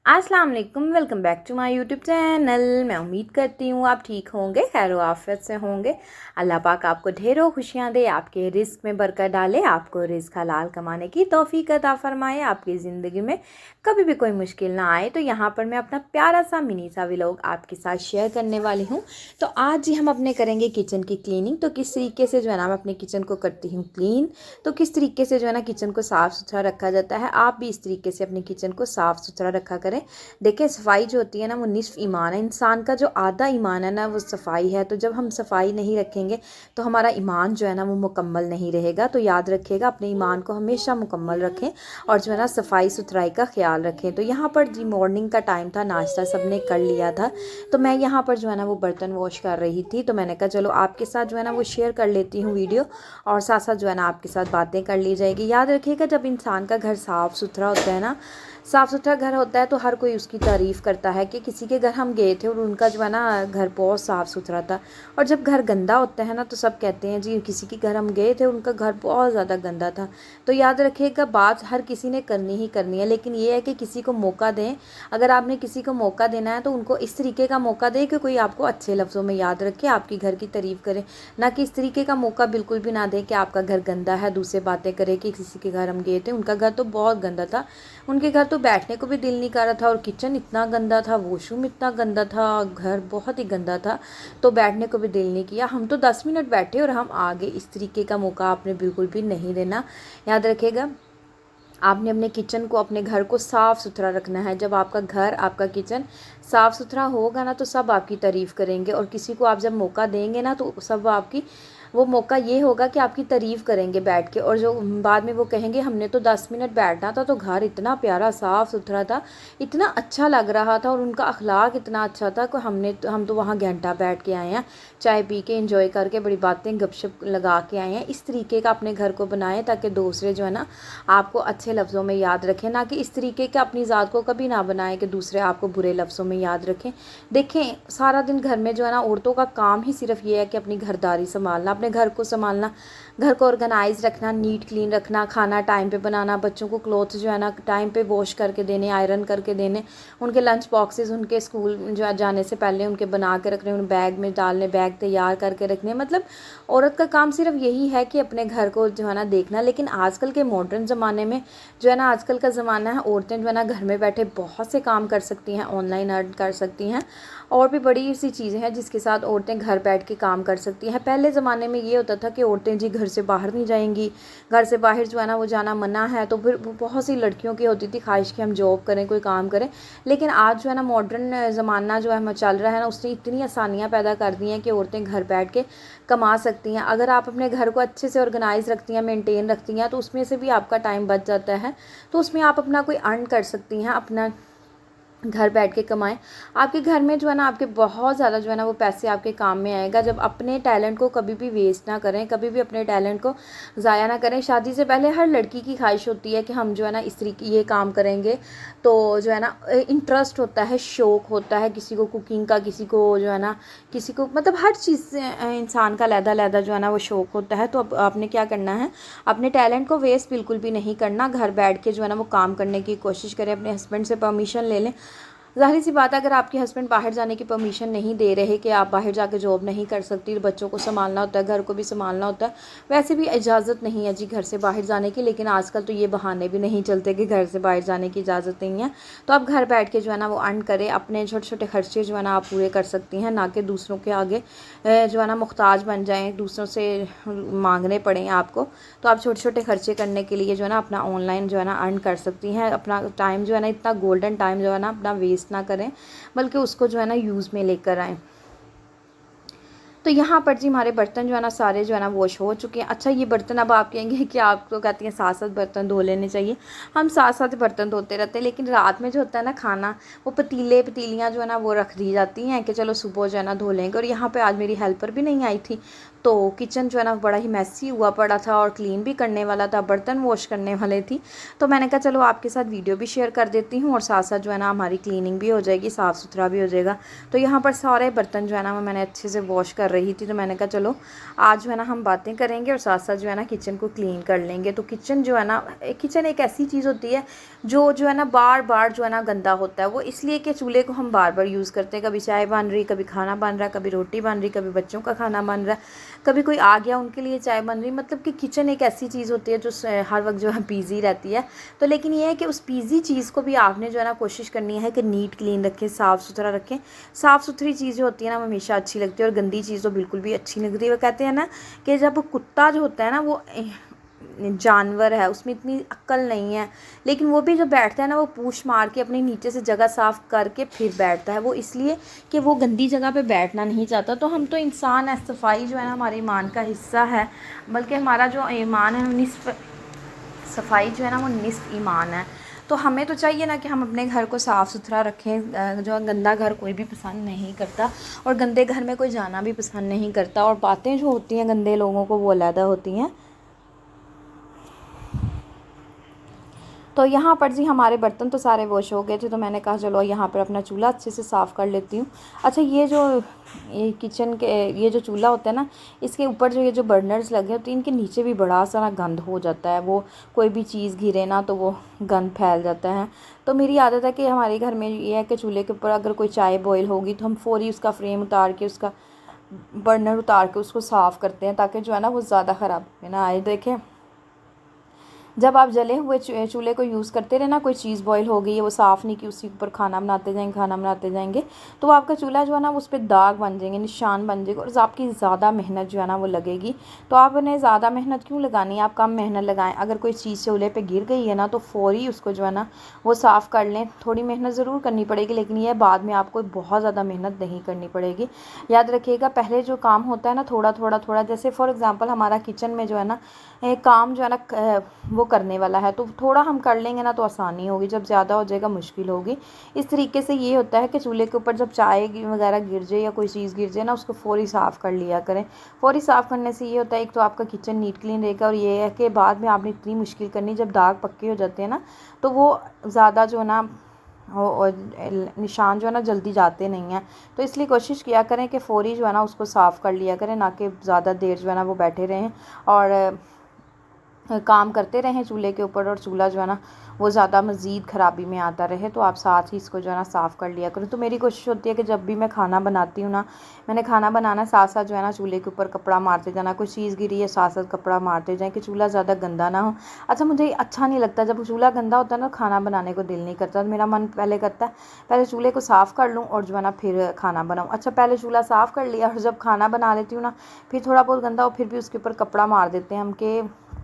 अस्सलाम वालेकुम, welcome back to my YouTube channel. मैं उम्मीद करती हूँ आप ठीक होंगे, खैर आफियत से होंगे। अल्लाह पाक आपको ढेरों खुशियाँ दे, आपके रिस्क में बरकत डाले, आपको रिस्क हलाल कमाने की तौफीक अता फरमाए, आपकी ज़िंदगी में कभी भी कोई मुश्किल ना आए। तो यहाँ पर मैं अपना प्यारा सा मिनी सा व्लॉग आपके साथ शेयर करने वाली हूँ। तो आज ही हम अपने करेंगे किचन की क्लीनिंग। तो किस तरीके से जो है ना मैं अपने किचन को करती हूँ क्लीन, तो किस तरीके से जो है ना किचन को साफ़ सुथरा रखा जाता है। आप भी इस तरीके से अपने किचन को साफ़ सुथरा रखा करें। देखिए, सफाई जो होती है ना वो निस्फ ईमान है। इंसान का जो आधा ईमान है ना वो सफाई है। तो जब हम सफाई नहीं रखेंगे तो हमारा ईमान जो है ना वो मुकम्मल नहीं रहेगा। तो याद रखिएगा, अपने ईमान को हमेशा मुकम्मल रखें और जो है ना सफाई सुथराई का ख्याल रखें। तो यहाँ पर जी मॉर्निंग का टाइम था, नाश्ता सबने कर लिया था। तो मैं यहाँ पर जो है ना वो बर्तन वॉश कर रही थी। तो मैंने कहा चलो आपके साथ जो है ना वो शेयर कर लेती हूँ वीडियो, और साथ साथ जो है ना आपके साथ बातें कर ली जाएगी। याद रखिएगा, जब इंसान का घर साफ़ सुथरा होता है ना, साफ़ सुथरा घर होता है तो हर कोई उसकी तारीफ़ करता है कि किसी के घर हम गए थे और उनका जो है ना घर बहुत साफ़ सुथरा था। और जब घर गंदा होता है ना तो सब कहते हैं जी किसी के घर हम गए थे, उनका घर बहुत ज़्यादा गंदा था। तो याद रखिएगा, बात हर किसी ने करनी ही करनी है, लेकिन ये है कि किसी को मौका दें। अगर आपने किसी को मौका देना है तो उनको इस तरीके का मौका दें कि कोई आपको अच्छे लफ्ज़ों में याद रखे, आपकी घर की तारीफ़ करे। ना कि इस तरीके का मौका बिल्कुल भी ना दें कि आपका घर गंदा है, दूसरे बातें करें कि किसी के घर हम गए थे, उनका घर तो बहुत गंदा था, उनके घर तो बैठने को भी दिल नहीं कर रहा था, और किचन इतना गंदा था, वॉशरूम इतना गंदा था, घर बहुत ही गंदा था, तो बैठने को भी दिल नहीं किया। हम तो 10 मिनट बैठे और हम आ गए। इस तरीके का मौका आपने बिल्कुल भी नहीं देना। याद रखिएगा, आपने अपने किचन को, अपने घर को साफ़ सुथरा रखना है। जब आपका घर, आपका किचन साफ़ सुथरा होगा ना तो सब आपकी तारीफ़ करेंगे, और किसी को आप जब मौका देंगे ना तो सब आपकी, वो मौका ये होगा कि आपकी तारीफ़ करेंगे बैठ के, और जो बाद में वो कहेंगे हमने तो 10 मिनट बैठना था तो घर इतना प्यारा साफ़ सुथरा था, इतना अच्छा लग रहा था, और उनका अखलाक इतना अच्छा था कि हम तो वहाँ घंटा बैठ के आए हैं, चाय पी के एंजॉय करके बड़ी बातें गपशप लगा के आए हैं। इस तरीके का अपने घर को बनाएं ताकि दूसरे जो है ना आपको अच्छे लफ्ज़ों में याद रखें, ना कि इस तरीके के अपनी ज़ात को कभी ना बनाएं कि दूसरे आपको बुरे लफ्ज़ों में याद रखें। देखें, सारा दिन घर में जो है ना औरतों का काम ही सिर्फ ये है कि अपनी घरदारी संभालना, अपने घर को संभालना, घर को ऑर्गेनाइज रखना, नीट क्लीन रखना, खाना टाइम पे बनाना, बच्चों को क्लॉथ जो है ना टाइम पे वॉश करके देने, आयरन करके देने, उनके लंच बॉक्सेस उनके स्कूल जो जाने से पहले उनके बना के रखने, उन बैग में डालने, बैग तैयार करके रखने। मतलब औरत का काम सिर्फ यही है कि अपने घर को जो है ना देखना। लेकिन आजकल के मॉडर्न ज़माने में जो है ना, आजकल का ज़माना है, औरतें जो है ना घर में बैठे बहुत से काम कर सकती हैं, ऑनलाइन अर्न कर सकती हैं, और भी बड़ी सी चीज़ें हैं जिसके साथ औरतें घर बैठ के काम कर सकती हैं। पहले ज़माने में ये होता था कि औरतें जी घर से बाहर नहीं जाएंगी, घर से बाहर जो है ना वो जाना मना है, तो फिर बहुत सी लड़कियों की होती थी ख्वाहिश कि हम जॉब करें, कोई काम करें। लेकिन आज जो है ना मॉडर्न ज़माना जो है चल रहा है ना, उसने इतनी आसानियाँ पैदा कर दी हैं कि औरतें घर बैठ के कमा सकती हैं। अगर आप अपने घर को अच्छे से ऑर्गेनाइज़ रखती हैं, मेंटेन रखती हैं, तो उसमें से भी आपका टाइम बच जाता है। तो उसमें आप अपना कोई अर्न कर सकती हैं, अपना घर बैठ के कमाएं। आपके घर में जो है ना आपके बहुत ज़्यादा जो है ना वो पैसे आपके काम में आएगा। जब अपने टैलेंट को कभी भी वेस्ट ना करें, कभी भी अपने टैलेंट को ज़ाया ना करें। शादी से पहले हर लड़की की ख्वाहिश होती है कि हम जो है ना इस तरीके ये काम करेंगे, तो जो है ना इंटरेस्ट होता है, शौक़ होता है, किसी को कुकिंग का, किसी को जो है ना, किसी को मतलब हर चीज़ से इंसान का लहदा जो है ना वो शौक़ होता है। तो अब आपने क्या करना है, अपने टैलेंट को वेस्ट बिल्कुल भी नहीं करना। घर बैठ के जो है ना वो काम करने की कोशिश करें, अपने हस्बैंड से परमिशन ले लें। ज़ाहिर सी बात है, अगर आपके हस्बैंड बाहर जाने की परमिशन नहीं दे रहे कि आप बाहर जाके जॉब नहीं कर सकती, बच्चों को संभालना होता है, घर को भी संभालना होता है, वैसे भी इजाज़त नहीं है जी घर से बाहर जाने की। लेकिन आजकल तो ये बहाने भी नहीं चलते कि घर से बाहर जाने की इजाज़त नहीं है। तो आप घर बैठ के जो है ना वो अर्न करें, अपने छोटे छोटे खर्चे जो है ना आप पूरे कर सकती हैं, ना कि दूसरों के आगे जो है ना मुख्ताज बन जाएँ, दूसरों से मांगने पड़ें आपको। तो आप छोटे छोटे खर्चे करने के लिए जो है ना अपना ऑनलाइन जो है ना अर्न कर सकती हैं। अपना टाइम जो है ना, इतना गोल्डन टाइम जो है ना अपना वेस्ट ना करें, बल्कि उसको जो है ना यूज़ में लेकर आएँ। तो यहाँ पर जी हमारे बर्तन जो है ना सारे जो है ना वॉश हो चुके हैं। अच्छा, ये बर्तन अब आप कहेंगे कि आप तो कहती हैं साथ साथ बर्तन धो लेने चाहिए। हम साथ साथ बर्तन धोते रहते हैं, लेकिन रात में जो होता है ना खाना, वो पतीले पतीलियाँ जो है ना वो रख दी जाती हैं कि चलो सुबह जो है ना धो लेंगे। और यहाँ पे आज मेरी हेल्पर भी नहीं आई थी, तो किचन जो है ना बड़ा ही मैसी हुआ पड़ा था और क्लीन भी करने वाला था, बर्तन वॉश करने वाले थी। तो मैंने कहा चलो आपके साथ वीडियो भी शेयर कर देती हूँ और साथ साथ जो है ना हमारी क्लीनिंग भी हो जाएगी, साफ़ सुथरा भी हो जाएगा। तो यहाँ पर सारे बर्तन जो है ना मैंने अच्छे से वॉश कर रही थी। तो मैंने कहा चलो आज जो है ना हम बातें करेंगे और साथ साथ जो है ना किचन को क्लीन कर लेंगे। तो किचन जो है ना, किचन एक ऐसी चीज़ होती है जो है ना बार बार जो है ना गंदा होता है। वो इसलिए कि चूल्हे को हम बार बार यूज़ करते हैं, कभी चाय बन रही, कभी खाना बन रहा है, कभी रोटी बन रही, कभी बच्चों का खाना बन रहा है, कभी कोई आ गया उनके लिए चाय बन रही। मतलब कि किचन एक ऐसी चीज़ होती है जो हर वक्त जो है बिज़ी रहती है। तो लेकिन ये है कि उस बिज़ी चीज़ को भी आपने जो है ना कोशिश करनी है कि नीट क्लीन रखें, साफ़ सुथरा रखें। साफ़ सुथरी चीज़ होती है ना वो हमेशा अच्छी लगती है और गंदी चीज़ तो बिल्कुल भी अच्छी नहीं लगती। वो कहते हैं ना कि जब कुत्ता जो होता है ना वो जानवर है, उसमें इतनी अक्ल नहीं है, लेकिन वो भी जो बैठता है ना वो पूँछ मार के अपनी नीचे से जगह साफ़ करके फिर बैठता है। वो इसलिए कि वो गंदी जगह पे बैठना नहीं चाहता। तो हम तो इंसान है, सफाई जो है ना हमारे ईमान का हिस्सा है, बल्कि हमारा जो ईमान है निस्फ, सफाई जो है ना वो निस्फ ईमान है। तो हमें तो चाहिए ना कि हम अपने घर को साफ़ सुथरा रखें। जो गंदा घर कोई भी पसंद नहीं करता और गंदे घर में कोई जाना भी पसंद नहीं करता। और बातें जो होती हैं गंदे लोगों को वो अलग होती हैं। तो यहाँ पर जी हमारे बर्तन तो सारे वॉश हो गए थे। तो मैंने कहा चलो यहाँ पर अपना चूल्हा अच्छे से साफ़ कर लेती हूँ। अच्छा ये किचन के ये जो चूल्हा होता है ना, इसके ऊपर जो ये जो बर्नर्स लगे होते हैं इनके नीचे भी बड़ा सारा गंद हो जाता है। वो कोई भी चीज़ गिरे ना तो वो गंद फैल जाता है। तो मेरी आदत है कि हमारे घर में ये है कि चूल्हे के ऊपर अगर कोई चाय बॉयल होगी तो हम फ़ौरी उसका फ्रेम उतार के, उसका बर्नर उतार के उसको साफ़ करते हैं, ताकि जो है ना वो ज़्यादा ख़राब ना आए। देखें, जब आप जले हुए चूल्हे को यूज़ करते रहे ना, कोई चीज़ बॉईल हो गई है वो साफ़ नहीं की, उसी ऊपर खाना बनाते जाएंगे तो आपका चूल्हा जो है ना उस पर दाग बन जाएंगे, निशान बन जाएगा और आपकी ज़्यादा मेहनत जो है ना वो लगेगी। तो आपने ज़्यादा मेहनत क्यों लगानी है, आप कम मेहनत लगाएं। अगर कोई चीज़ चूल्हे पे गिर गई है ना तो फ़ौरी उसको जो है ना वो साफ़ कर लें। थोड़ी मेहनत ज़रूर करनी पड़ेगी, लेकिन यह बाद में आपको बहुत ज़्यादा मेहनत नहीं करनी पड़ेगी। याद रखिएगा, पहले जो काम होता है ना थोड़ा थोड़ा, जैसे फॉर एग्ज़ाम्पल हमारा किचन में जो है ना काम जो है ना वो करने वाला है, तो थोड़ा हम कर लेंगे ना तो आसानी होगी, जब ज़्यादा हो जाएगा मुश्किल होगी। इस तरीके से ये होता है कि चूल्हे के ऊपर जब चाय वगैरह गिर जाए या कोई चीज़ गिर जाए ना, उसको फ़ौरी साफ़ कर लिया करें। फ़ौरी साफ़ करने से ये होता है, एक तो आपका किचन नीट क्लीन रहेगा और ये है कि बाद में आपने इतनी मुश्किल करनी, जब दाग पक्के हो जाते हैं ना तो वो ज़्यादा जो है ना और निशान जो है ना जल्दी जाते नहीं हैं। तो इसलिए कोशिश किया करें कि फ़ौरी जो है ना उसको साफ़ कर लिया करें, ना कि ज़्यादा देर जो है ना वो बैठे रहें और काम करते रहें चूल्हे के ऊपर और चूल्हा जो है ना वो ज़्यादा मज़ीद ख़राबी में आता रहे। तो आप साथ ही इसको जो है ना साफ़ कर लिया करें। तो मेरी कोशिश होती है कि जब भी मैं खाना बनाती हूँ ना, मैंने खाना बनाना साथ साथ जो है ना चूल्हे के ऊपर कपड़ा मारते जाना, कोई चीज़ गिरी है साथ साथ कपड़ा मारते जाएँ कि चूल्हा ज़्यादा गंदा ना हो। अच्छा, मुझे अच्छा नहीं लगता जब चूल्हा गंदा होता है ना, खाना बनाने को दिल नहीं करता। मेरा मन पहले करता है पहले चूल्हे को साफ़ कर लूँ और जो है ना फिर खाना बनाऊँ। अच्छा, पहले चूल्हा साफ़ कर लिया और जब खाना बना लेती हूँ ना, फिर थोड़ा बहुत गंदा हो फिर भी उसके ऊपर कपड़ा मार देते हैं हम कि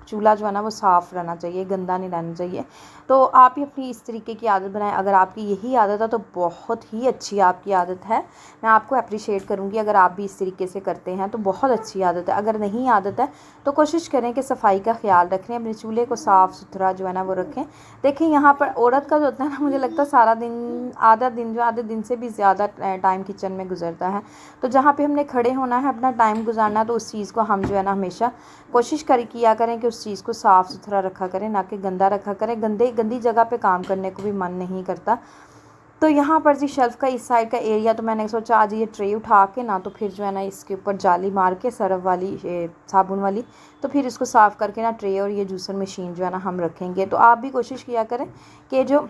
चूल्हा जो है ना वो साफ़ रहना चाहिए, गंदा नहीं रहना चाहिए। तो आप भी अपनी इस तरीके की आदत बनाएं। अगर आपकी यही आदत है तो बहुत ही अच्छी आपकी आदत है, मैं आपको अप्रिशिएट करूँगी। अगर आप भी इस तरीके से करते हैं तो बहुत अच्छी आदत है। अगर नहीं आदत है तो कोशिश करें कि सफाई का ख्याल रखें, अपने चूल्हे को साफ़ सुथरा जो है ना वो रखें। देखें, यहाँ पर औरत का जो होता है ना, मुझे लगता है सारा दिन आधे दिन से भी ज़्यादा टाइम किचन में गुजरता है। तो जहाँ पे हमने खड़े होना है, अपना टाइम गुजारना है, तो उस चीज़ को हम जो है ना हमेशा कोशिश किया करें कि उस चीज़ को साफ़ सुथरा रखा करें, ना कि गंदा रखा करें। गंदी जगह पे काम करने को भी मन नहीं करता। तो यहाँ पर जी शेल्फ़ का इस साइड का एरिया, तो मैंने सोचा आज ये ट्रे उठा के ना तो फिर जो है ना इसके ऊपर जाली मार के सरफ वाली साबुन वाली, तो फिर इसको साफ़ करके ना ट्रे और ये जूसर मशीन जो है ना हम रखेंगे। तो आप भी कोशिश किया करें कि जो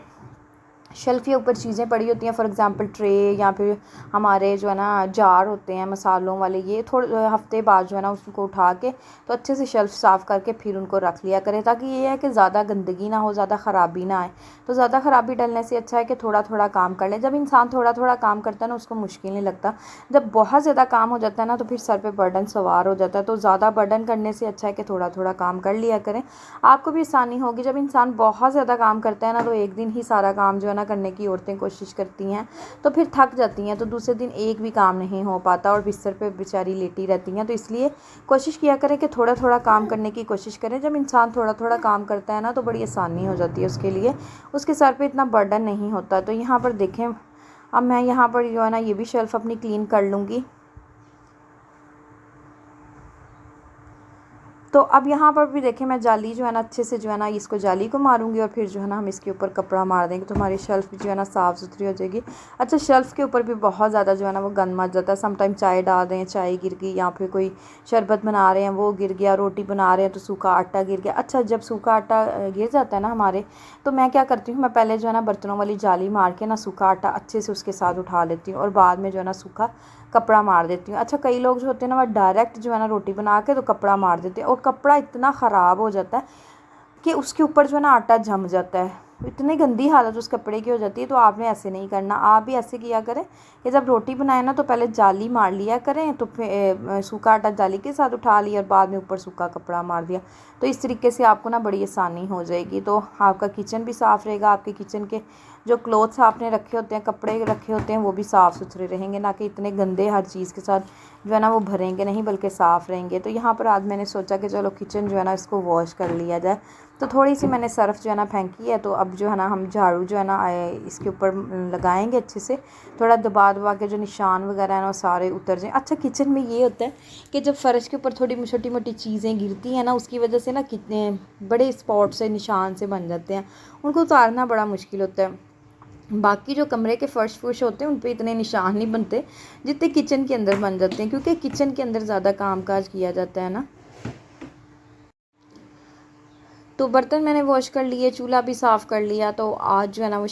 शेल्फ़ के ऊपर चीज़ें पड़ी होती हैं, फॉर एग्ज़ाम्पल ट्रे या फिर हमारे जो है ना जार होते हैं मसालों वाले, ये थोड़े हफ्ते बाद जो है ना उसको उठा के तो अच्छे से शेल्फ़ साफ़ करके फिर उनको रख लिया करें, ताकि ये है कि ज़्यादा गंदगी ना हो, ज़्यादा ख़राबी ना आए। तो ज़्यादा ख़राबी डलने से अच्छा है कि थोड़ा थोड़ा काम कर लें। जब इंसान थोड़ा थोड़ा काम करता है ना उसको मुश्किल नहीं लगता। जब बहुत ज़्यादा काम हो जाता है ना तो फिर सर पे बर्डन सवार हो जाता है। तो ज़्यादा बर्डन करने से अच्छा है कि थोड़ा थोड़ा काम कर लिया करें, आपको भी आसानी होगी। जब इंसान बहुत ज़्यादा काम करता है ना तो एक दिन ही सारा काम जो है ना करने की औरतें कोशिश करती हैं तो फिर थक जाती हैं, तो दूसरे दिन एक भी काम नहीं हो पाता और बिस्तर पे बेचारी लेटी रहती हैं। तो इसलिए कोशिश किया करें कि थोड़ा थोड़ा काम करने की कोशिश करें। जब इंसान थोड़ा थोड़ा काम करता है ना तो बड़ी आसानी हो जाती है उसके लिए, उसके सर पे इतना बर्डन नहीं होता। तो यहाँ पर देखें, अब मैं यहाँ पर जो है ना ये भी शेल्फ़ अपनी क्लीन कर लूँगी। तो अब यहाँ पर भी देखें मैं जाली जो है ना अच्छे से जो है ना इसको जाली को मारूंगी और फिर जो है ना हम इसके ऊपर कपड़ा मार देंगे तो हमारी शेल्फ़ भी जो है ना साफ़ सुथरी हो जाएगी। अच्छा, शेल्फ़ के ऊपर भी बहुत ज़्यादा जो है ना वो गंद मच जाता है। समटाइम चाय डाल दें, चाय गिर गई, या फिर कोई शरबत बना रहे हैं वो गिर गया, रोटी बना रहे हैं तो सूखा आटा गिर गया। अच्छा, जब सूखा आटा गिर जाता है ना हमारे, तो मैं क्या करती हूँ, मैं पहले जो है ना बर्तनों वाली जाली मार के ना सूखा आटा अच्छे से उसके साथ उठा लेती हूँ और बाद में जो है ना सूखा कपड़ा मार देती हूँ। अच्छा, कई लोग जो होते हैं ना वो डायरेक्ट जो है ना रोटी बना के तो कपड़ा मार देते हैं और कपड़ा इतना ख़राब हो जाता है कि उसके ऊपर जो है ना आटा जम जाता है। इतनी गंदी हालत उस कपड़े की हो जाती है। तो आपने ऐसे नहीं करना, आप भी ऐसे किया करें कि जब रोटी बनाए ना तो पहले जाली मार लिया करें, तो फिर सूखा आटा जाली के साथ उठा लिया और बाद में ऊपर सूखा कपड़ा मार दिया। तो इस तरीके से आपको ना बड़ी आसानी हो जाएगी। तो आपका किचन भी साफ़ रहेगा, आपके किचन के जो क्लोथ्स आपने रखे होते हैं, कपड़े रखे होते हैं, वो भी साफ़ सुथरे रहेंगे, ना कि इतने गंदे हर चीज़ के साथ जो है ना वो भरेंगे नहीं, बल्कि साफ़ रहेंगे। तो यहाँ पर आज मैंने सोचा कि चलो किचन जो है ना इसको वॉश कर लिया जाए। तो थोड़ी सी मैंने सर्फ़ जो है ना फेंकी है, तो अब जो है ना हम झाड़ू जो है ना इसके ऊपर लगाएंगे अच्छे से, थोड़ा दबा दबा के जो निशान वगैरह है ना वो सारे उतर जाएँ। अच्छा, किचन में ये होता है कि जब फ़र्श के ऊपर थोड़ी छोटी मोटी चीज़ें गिरती हैं ना, उसकी वजह से ना कितने बड़े स्पॉट से निशान से बन जाते हैं, उनको उतारना बड़ा मुश्किल होता है। बाकी जो कमरे के फ़र्श फुर्श होते हैं उन पे इतने निशान नहीं बनते जितने किचन के अंदर बन जाते हैं, क्योंकि किचन के अंदर ज़्यादा कामकाज किया जाता है ना। तो बर्तन मैंने वॉश कर लिए, चूल्हा भी साफ़ कर लिया। तो आज जो है ना वो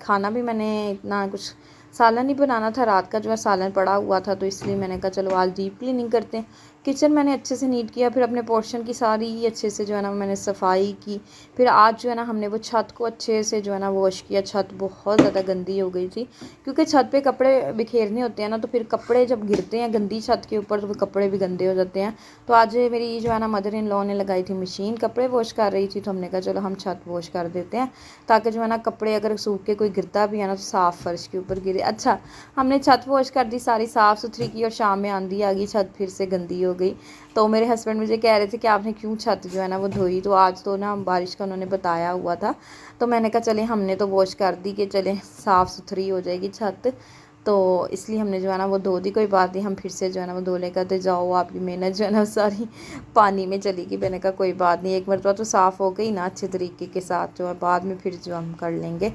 खाना भी मैंने इतना कुछ सालन ही बनाना था, रात का जो है सालन पड़ा हुआ था, तो इसलिए मैंने कहा चलो आज डीप क्लीनिंग करते हैं। किचन मैंने अच्छे से नीट किया, फिर अपने पोर्शन की सारी ही अच्छे से जो है ना मैंने सफाई की। फिर आज जो है ना हमने वो छत को अच्छे से जो है ना वॉश किया। छत बहुत ज़्यादा गंदी हो गई थी, क्योंकि छत पे कपड़े बिखेरने होते हैं ना, तो फिर कपड़े जब गिरते हैं गंदी छत के ऊपर तो फिर कपड़े भी गंदे हो जाते हैं। तो आज मेरी जो है ना मदर इन लॉ ने लगाई थी मशीन, कपड़े वॉश कर रही थी, तो हमने कहा चलो हम छत वॉश कर देते हैं, ताकि जो है ना कपड़े अगर सूख के कोई गिरता भी है ना तो साफ़ फर्श के ऊपर गिरे। अच्छा, हमने छत वॉश कर दी, सारी साफ़ सुथरी की, और शाम में आंधी आ गई, छत फिर से गंदी हो गई। तो मेरे हस्बैंड मुझे कह रहे थे कि आपने क्यों छत जो है ना वो धोई। तो आज तो ना बारिश का उन्होंने बताया हुआ था, तो मैंने कहा चले हमने तो वॉश कर दी कि चले साफ़ सुथरी हो जाएगी छत, तो इसलिए हमने जो है ना वो धो दी। कोई बात नहीं, हम फिर से जो है ना वो धो लें। कहते जाओ आपकी मेहनत जो है ना सारी पानी में चली गई। मैंने कहा कोई बात नहीं, एक मरतबा तो साफ़ हो गई ना अच्छे तरीके के साथ, जो है बाद में फिर जो हम कर लेंगे।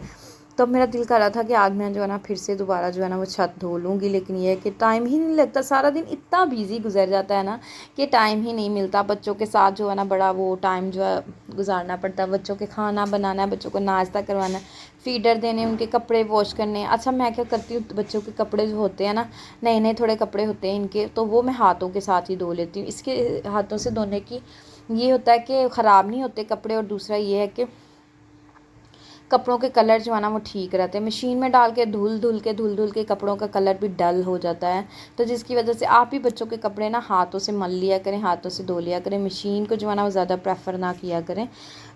तो मेरा दिल कर रहा था कि आज मैं जो है ना फिर से दोबारा जो है ना वो छत धो लूँगी, लेकिन ये है कि टाइम ही नहीं लगता। सारा दिन इतना बिज़ी गुजर जाता है ना कि टाइम ही नहीं मिलता। बच्चों के साथ जो है ना बड़ा वो टाइम जो है गुजारना पड़ता है। बच्चों के खाना बनाना है, बच्चों को नाश्ता करवाना है, फीडर देने, उनके कपड़े वॉश करने। अच्छा, मैं क्या करती हूँ, बच्चों के कपड़े जो होते हैं ना, नए नए थोड़े कपड़े होते हैं इनके, तो वो मैं हाथों के साथ ही धो लेती हूँ। इसके हाथों से धोने की ये होता है कि ख़राब नहीं होते कपड़े, और दूसरा ये है कि कपड़ों के कलर जो है ना वो ठीक रहते हैं। मशीन में डाल के धुल धुल के कपड़ों का कलर भी डल हो जाता है। तो जिसकी वजह से आप ही बच्चों के कपड़े ना हाथों से मल लिया करें, हाथों से धो लिया करें। मशीन को जो है ना वो ज़्यादा प्रेफर ना किया करें,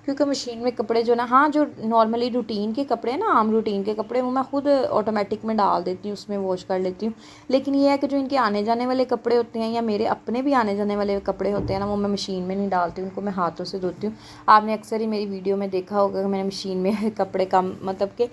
क्योंकि मशीन में कपड़े जो ना, हाँ जो नॉर्मली रूटीन के कपड़े ना, आम रूटीन के कपड़े, वो मैं खुद ऑटोमेटिक में डाल देती हूँ, उसमें वॉश कर लेती हूँ। लेकिन ये है कि जो इनके आने जाने वाले कपड़े होते हैं, या मेरे अपने भी आने जाने वाले कपड़े होते हैं ना, वो मैं मशीन में नहीं डालती, उनको मैं हाथों से धोती हूँ। आपने अक्सर ही मेरी वीडियो में देखा होगा कि मैंने मशीन में कपड़े कम मतलब कि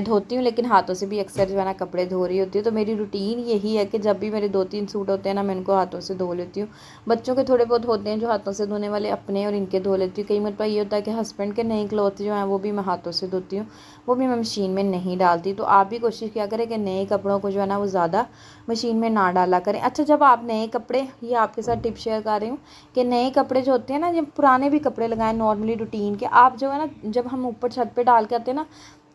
धोती हूँ, लेकिन हाथों से भी अक्सर जो है ना कपड़े धो रही होती है। तो मेरी रूटीन यही है कि जब भी मेरे 2-3 सूट होते हैं ना, मैं इनको हाथों से धो लेती हूँ। बच्चों के थोड़े बहुत होते हैं जो हाथों से धोने वाले, अपने और इनके धो लेती हूँ। कई मरतबा ये होता है कि हस्बैंड के नए क्लॉथ जो हैं वो भी मैं हाथों से धोती हूँ, वो भी मैं मशीन में नहीं डालती। तो आप भी कोशिश किया करें कि नए कपड़ों को जो है ना वो ज़्यादा मशीन में ना डाला करें। अच्छा, जब आप नए कपड़े, ये आपके साथ टिप शेयर कर रही हूँ कि नए कपड़े जो होते हैं ना, जब पुराने भी कपड़े लगाएं नॉर्मली रूटीन के, आप जो है ना जब हम ऊपर छत पे डाल के आते हैं ना,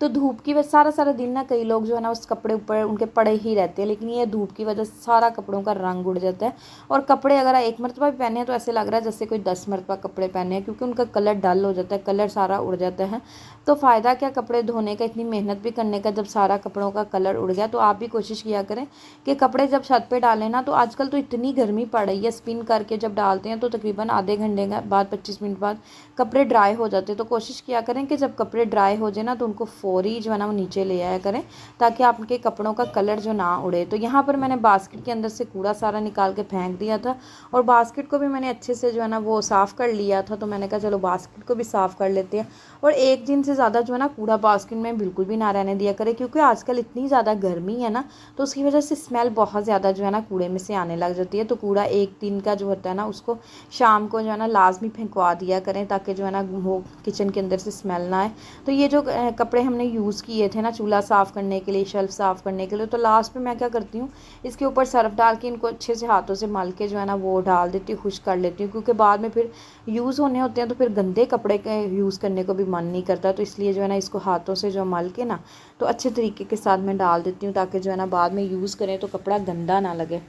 तो धूप की वजह सारा सारा दिन ना कई लोग जो है ना उस कपड़े ऊपर उनके पड़े ही रहते हैं, लेकिन ये धूप की वजह से सारा कपड़ों का रंग उड़ जाता है। और कपड़े अगर एक मरतबा भी पहने हैं तो ऐसे लग रहा है जैसे कोई 10 मरतबा कपड़े पहने हैं, क्योंकि उनका कलर डल हो जाता है, कलर सारा उड़ जाता है। तो फ़ायदा क्या कपड़े धोने का, इतनी मेहनत भी करने का, जब सारा कपड़ों का कलर उड़ गया। तो आप भी कोशिश किया करें कि कपड़े जब छत पे डालें ना, तो आजकल तो इतनी गर्मी पड़ रही है, स्पिन करके जब डालते हैं तो तकरीबन आधे घंटे बाद 25 मिनट बाद कपड़े ड्राई हो जाते हैं। तो कोशिश किया करें कि जब कपड़े ड्राई हो जाए ना तो उनको फौरी जो है ना वो नीचे ले आया करें, ताकि आपके कपड़ों का कलर जो ना उड़े। तो यहाँ पर मैंने बास्केट के अंदर से कूड़ा सारा निकाल के फेंक दिया था, और बास्केट को भी मैंने अच्छे से जो है ना वो साफ़ कर लिया था। तो मैंने कहा चलो बास्केट को भी साफ़ कर लेते हैं। और एक दिन से ज़्यादा जो है ना कूड़ा बास्केट में बिल्कुल भी ना रहने दिया करें, क्योंकि आजकल इतनी ज़्यादा गर्मी है ना, तो उसकी वजह से स्मेल बहुत ज़्यादा जो है ना कूड़े में से आने लग जाती है। तो कूड़ा एक दिन का जो होता है ना, उसको शाम को जो है ना लाजमी फेंकवा दिया करें, ताकि जो है ना वो किचन के अंदर से स्मेल ना आए। तो ये जो कपड़े हमने यूज़ किए थे ना चूल्हा साफ़ करने के लिए, शेल्फ़ साफ़ करने के लिए, तो लास्ट में मैं क्या करती हूँ, इसके ऊपर सर्फ़ डाल के इनको अच्छे से हाथों से मल के जो है ना वो डाल देती हूँ, खुश्क कर लेती हूँ, क्योंकि बाद में फिर यूज़ होने होते हैं तो फिर गंदे कपड़े के यूज़ करने को भी मन नहीं करता। तो इसलिए जो है ना इसको हाथों से जो मल के ना तो अच्छे तरीके के साथ मैं डाल देती हूँ, ताकि जो है ना बाद में यूज़ करें तो कपड़ा गंदा ना लगे।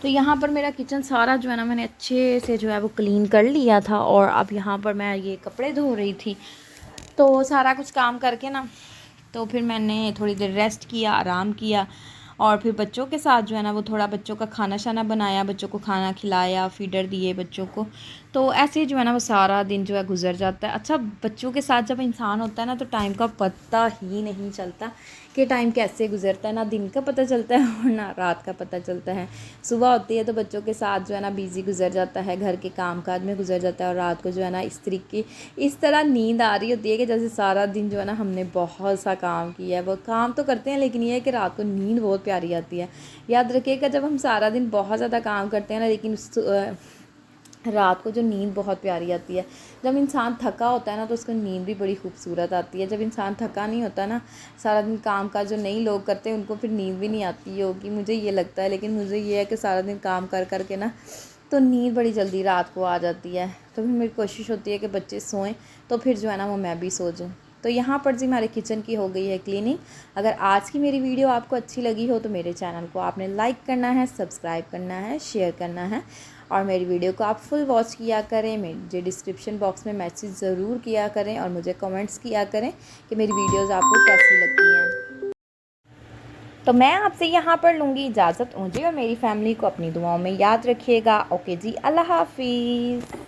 तो यहाँ पर मेरा किचन सारा जो है ना मैंने अच्छे से जो है वो क्लीन कर लिया था, और अब यहाँ पर मैं ये कपड़े धो रही थी। तो सारा कुछ काम करके ना तो फिर मैंने थोड़ी देर रेस्ट किया, आराम किया, और फिर बच्चों के साथ जो है ना वो थोड़ा बच्चों का खाना शाना बनाया, बच्चों को खाना खिलाया, फीडर दिए बच्चों को। तो ऐसे ही जो है ना वो सारा दिन जो है गुजर जाता है। अच्छा, बच्चों के साथ जब इंसान होता है ना तो टाइम का पता ही नहीं चलता कि टाइम कैसे गुजरता है। ना दिन का पता चलता है और ना रात का पता चलता है। सुबह होती है तो बच्चों के साथ जो है ना बिज़ी गुजर जाता है, घर के काम काज में गुजर जाता है, और रात को जो है ना इस तरह नींद आ रही होती है कि जैसे सारा दिन जो है ना हमने बहुत सा काम किया है। वो काम तो करते हैं, लेकिन ये है कि रात को नींद बहुत प्यारी आती है। याद रखिएगा, जब हम सारा दिन बहुत ज़्यादा काम करते हैं ना, लेकिन रात को जो नींद बहुत प्यारी आती है। जब इंसान थका होता है ना तो उसको नींद भी बड़ी खूबसूरत आती है। जब इंसान थका नहीं होता ना, सारा दिन काम का जो नई लोग करते हैं उनको फिर नींद भी नहीं आती होगी, मुझे ये लगता है। लेकिन मुझे ये है कि सारा दिन काम कर कर के ना तो नींद बड़ी जल्दी रात को आ जाती है। तो फिर मेरी कोशिश होती है कि बच्चे सोएं तो फिर जो है ना वो मैं भी सो जाऊँ। तो यहाँ पर जी हमारे किचन की हो गई है क्लीनिंग। अगर आज की मेरी वीडियो आपको अच्छी लगी हो तो मेरे चैनल को आपने लाइक करना है, सब्सक्राइब करना है, शेयर करना है, और मेरी वीडियो को आप फुल वॉच किया करें। मुझे डिस्क्रिप्शन बॉक्स में मैसेज ज़रूर किया करें, और मुझे कमेंट्स किया करें कि मेरी वीडियोज़ आपको कैसी लगती हैं। तो मैं आपसे यहाँ पर लूँगी इजाज़त। मुझे और मेरी फैमिली को अपनी दुआओं में याद रखिएगा। ओके जी, अल्लाह हाफिज़।